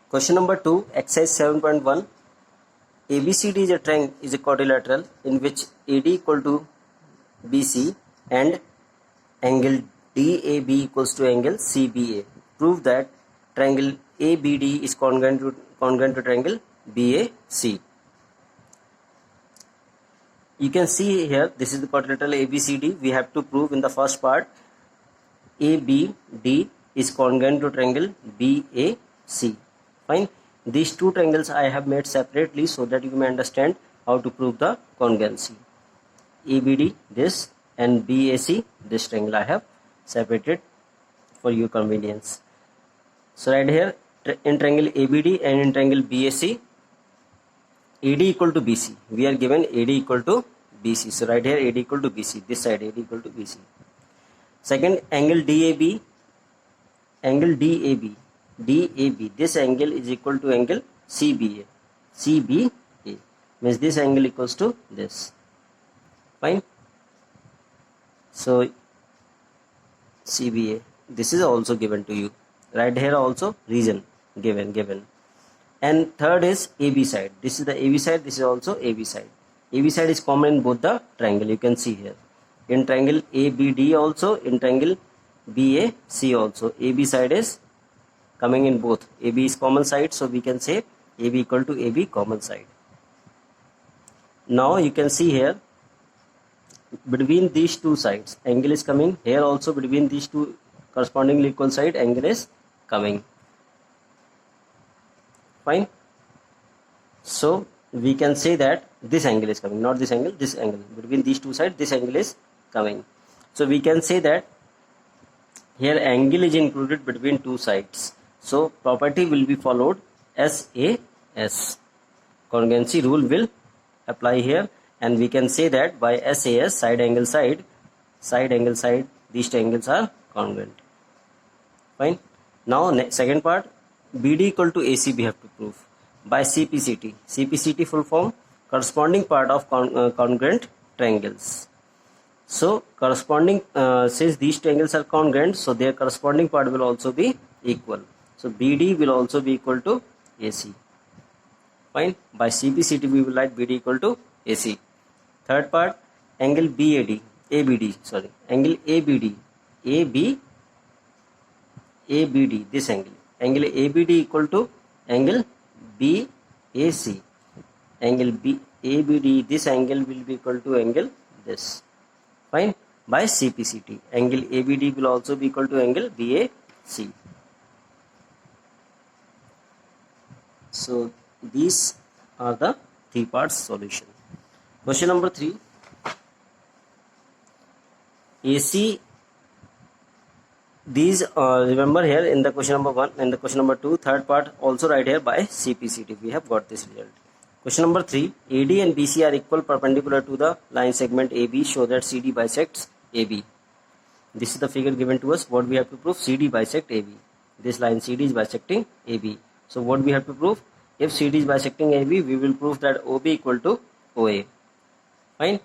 Question number 2, exercise 7.1. ABCD is a quadrilateral in which AD equal to BC and angle DAB equals to angle CBA. Prove that triangle ABD is congruent to triangle BAC. You can see here, this is the quadrilateral ABCD. We have to prove in the first part ABD is congruent to triangle BAC. Fine. These two triangles I have made separately so that you may understand how to prove the congruency. ABD this and BAC this triangle I have separated for your convenience. So right here in triangle ABD and in triangle BAC, AD equal to BC. We are given AD equal to BC. So right here AD equal to BC. This side AD equal to BC. Second, angle DAB. This angle is equal to angle CBA. CBA means this angle equals to this. Fine. So CBA. This is also given to you. Right here also region given. And third is AB side. This is the AB side. This is also AB side. AB side is common in both the triangle. You can see here. In triangle ABD also, in triangle BAC also. AB side is coming in both. AB is common side, so we can say AB equal to AB common side. Now you can see here, between these two sides, angle is coming. Here also between these two correspondingly equal side, angle is coming. Fine. So we can say that this angle is coming, not this angle, this angle. Between these two sides, this angle is coming. So we can say that here angle is included between two sides. So property will be followed SAS. Congruency rule will apply here, and we can say that by SAS, side angle side, these triangles are congruent. Fine. Now second part, BD equal to AC we have to prove by CPCT. CPCT full form, corresponding part of congruent triangles. So corresponding, since these triangles are congruent, so their corresponding part will also be equal. So BD will also be equal to AC. Fine. By CPCT we will write BD equal to AC. Third part, angle ABD, angle ABD, this angle. Angle ABD equal to angle BAC. Angle ABD, this angle will be equal to angle this. Fine. By CPCT, angle ABD will also be equal to angle BAC. So these are the three parts solution. Question number 3. AC. These remember here in the question number 1 and the question number 2, third part also right here by CPCT. We have got this result. Question number 3. AD and BC are equal perpendicular to the line segment AB. Show that CD bisects AB. This is the figure given to us. What we have to prove? CD bisect AB. This line CD is bisecting AB. So what we have to prove? If CD is bisecting AB, we will prove that OB equal to OA. Fine.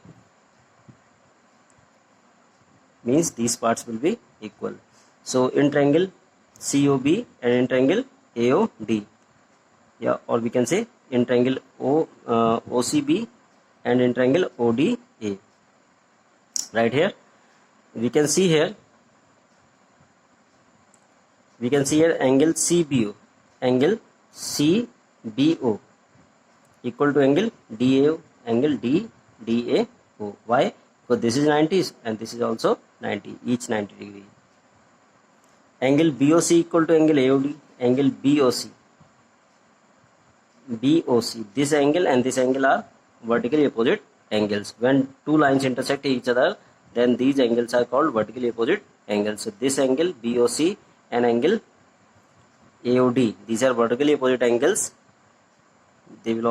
Means these parts will be equal. So in triangle COB and in triangle AOD, yeah, or we can say in triangle OCB and in triangle ODA. Right here, we can see here angle CBO, equal to angle DAO, angle DAO. Why? Because this is 90 and this is also 90, each 90 degree. Angle BOC equal to angle AOD, angle BOC. This angle and this angle are vertically opposite angles. When two lines intersect each other, then these angles are called vertically opposite angles. So this angle BOC and angle AOD, these are vertically opposite angles. They will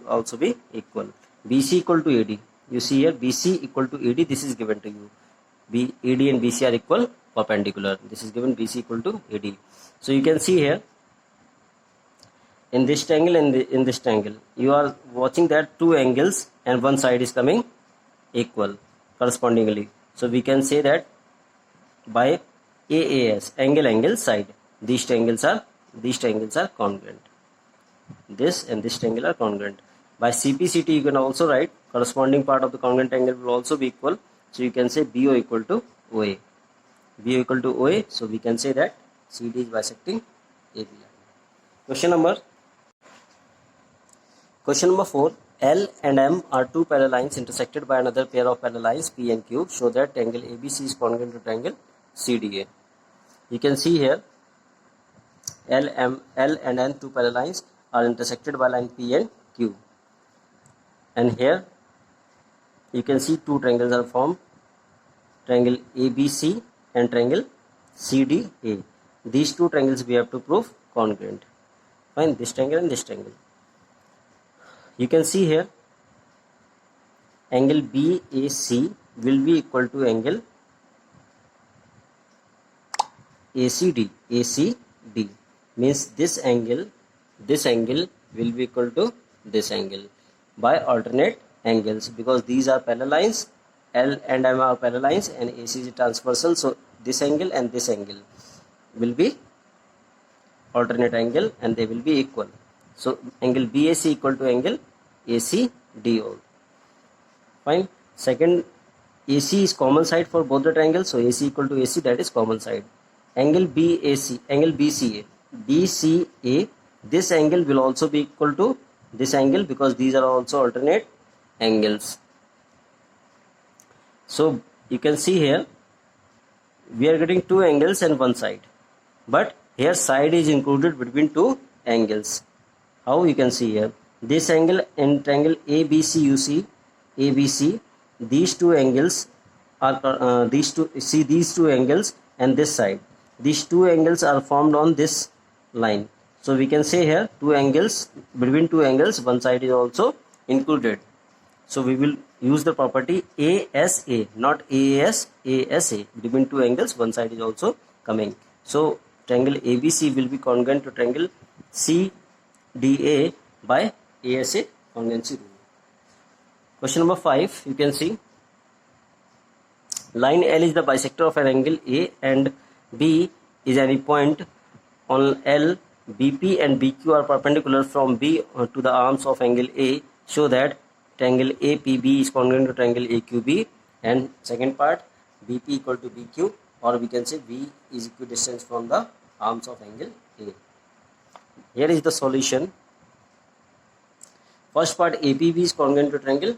also be equal. BC equal to AD. You see here BC equal to AD. This is given to you. AD and BC are equal perpendicular. This is given BC equal to AD. So you can see here in this triangle and in this triangle, you are watching that two angles and one side is coming equal correspondingly. So we can say that by AAS, angle side, these triangles are these triangles are congruent. This and this triangle are congruent. By CPCT you can also write corresponding part of the congruent triangle will also be equal. So you can say BO equal to OA. BO equal to OA. So we can say that CD is bisecting AB line. Question number 4. L and M are two parallel lines intersected by another pair of parallel lines P and Q. Show that triangle ABC is congruent to triangle CDA. You can see here L and N, two parallel lines, are intersected by line P and Q. And here you can see two triangles are formed, triangle ABC and triangle CDA. These two triangles we have to prove congruent. Fine, this triangle and this triangle. You can see here angle BAC will be equal to angle ACD. ACD means this angle will be equal to this angle by alternate angles, because these are parallel lines. L and M are parallel lines and AC is transversal, so this angle and this angle will be alternate angle and they will be equal. So angle BAC equal to angle ACD. Fine. Second, AC is common side for both the triangles, so AC equal to AC, that is common side. Angle BCA, this angle will also be equal to this angle because these are also alternate angles. So you can see here we are getting two angles and one side, but here side is included between two angles. How you can see here, this angle and triangle ABC, you see ABC, these two angles are these two angles and this side, these two angles are formed on this line. So we can say here two angles, between two angles one side is also included. So we will use the property ASA, not AAS, ASA. Between two angles one side is also coming. So triangle ABC will be congruent to triangle CDA by ASA congruency rule. Question number 5, you can see line L is the bisector of an angle A and B is any point on L. BP and BQ are perpendicular from B to the arms of angle A. Show that triangle APB is congruent to triangle AQB. And second part, BP equal to BQ, or we can say B is equidistant from the arms of angle A. Here is the solution. First part, APB is congruent to triangle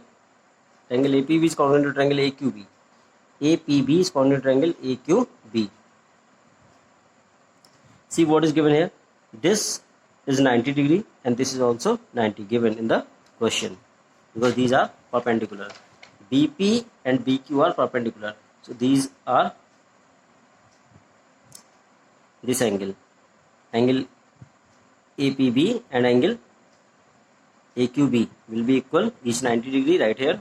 APB is congruent to triangle AQB. APB is congruent to triangle AQB. See what is given here. This is 90 degree and this is also 90 given in the question, because these are perpendicular. BP and BQ are perpendicular. So these are this angle APB and angle AQB will be equal, each 90 degree right here.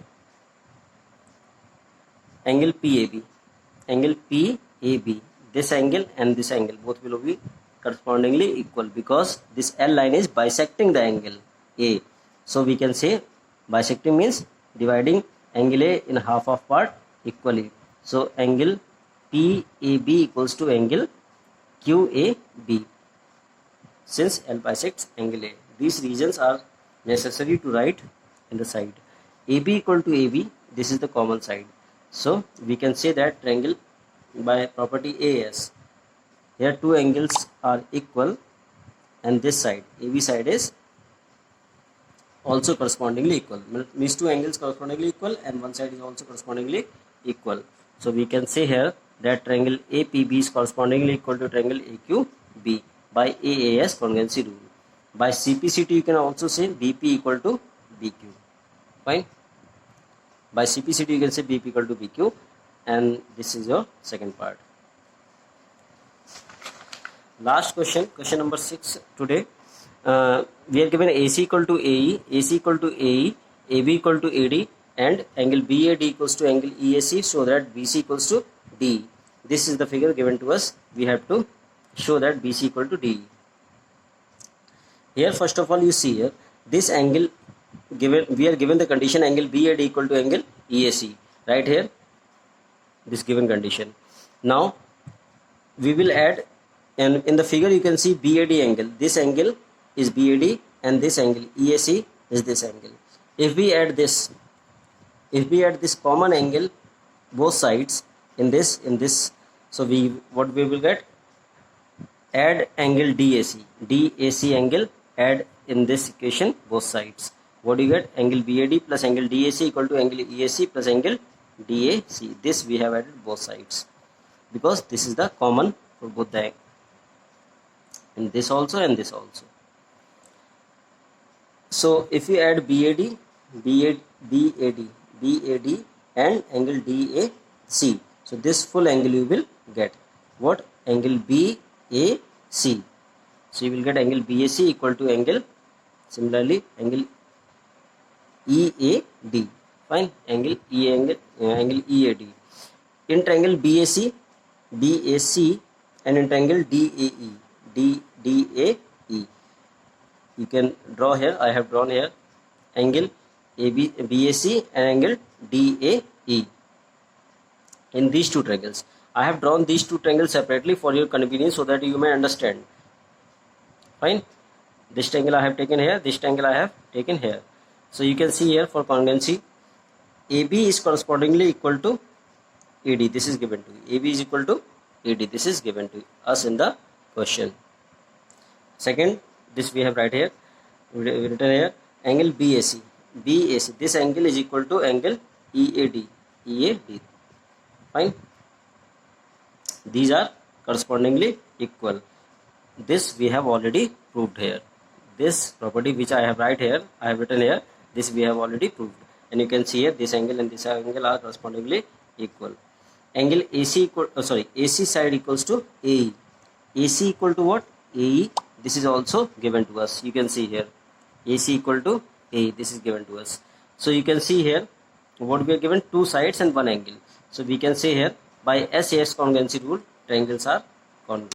Angle PAB, this angle and this angle both will be correspondingly equal because this L line is bisecting the angle A. So we can say bisecting means dividing angle A in half of part equally. So angle PAB equals to angle QAB since L bisects angle A. These regions are necessary to write in the side. AB equal to AB, this is the common side. So we can say that triangle by property AS, here two angles are equal and this side AB side is also correspondingly equal. Means two angles correspondingly equal and one side is also correspondingly equal. So we can say here that triangle APB is correspondingly equal to triangle AQB by AAS congruency rule. By CPCT you can also say BP equal to BQ. Fine. By CPCT you can say BP equal to BQ, and this is your second part. Last question, question number 6 today. We are given AC equal to AE, AC equal to AE, AB equal to AD, and angle BAD equals to angle EAC, so that BC equals to DE. This is the figure given to us. We have to show that BC equal to DE. Here first of all you see here this angle given, we are given the condition angle BAD equal to angle EAC right here, this given condition. Now we will add and in the figure you can see BAD angle. This angle is BAD and this angle EAC is this angle. If we add this common angle both sides in this, so what we will get, add angle DAC angle, add in this equation both sides. What do you get? Angle BAD plus angle DAC equal to angle EAC plus angle DAC. This we have added both sides because this is the common for both the, and this also and this also. So if you add BAD and angle DAC, so this full angle you will get what? Angle BAC. So you will get angle BAC equal to angle, similarly angle EAD. Fine, angle EAD. In triangle BAC and in triangle DAE. You can draw here. I have drawn here angle BAC and angle DAE. In these two triangles, I have drawn these two triangles separately for your convenience so that you may understand. Fine. This triangle I have taken here. This triangle I have taken here. So you can see here for congruency, AB is correspondingly equal to AD. This is given to you. AB is equal to AD. This is given to us in the question. Second, this we have right here, written here, angle BAC. This angle is equal to angle EAD. Fine. These are correspondingly equal. This we have already proved here. This property which I have written here, this we have already proved. And you can see here this angle and this angle are correspondingly equal. Angle AC side equals to AE. AC equal to what? AE. This is also given to us. You can see here AC equal to AE. This is given to us. So you can see here what we are given, two sides and one angle. So we can say here by SAS congruency rule, triangles are congruent.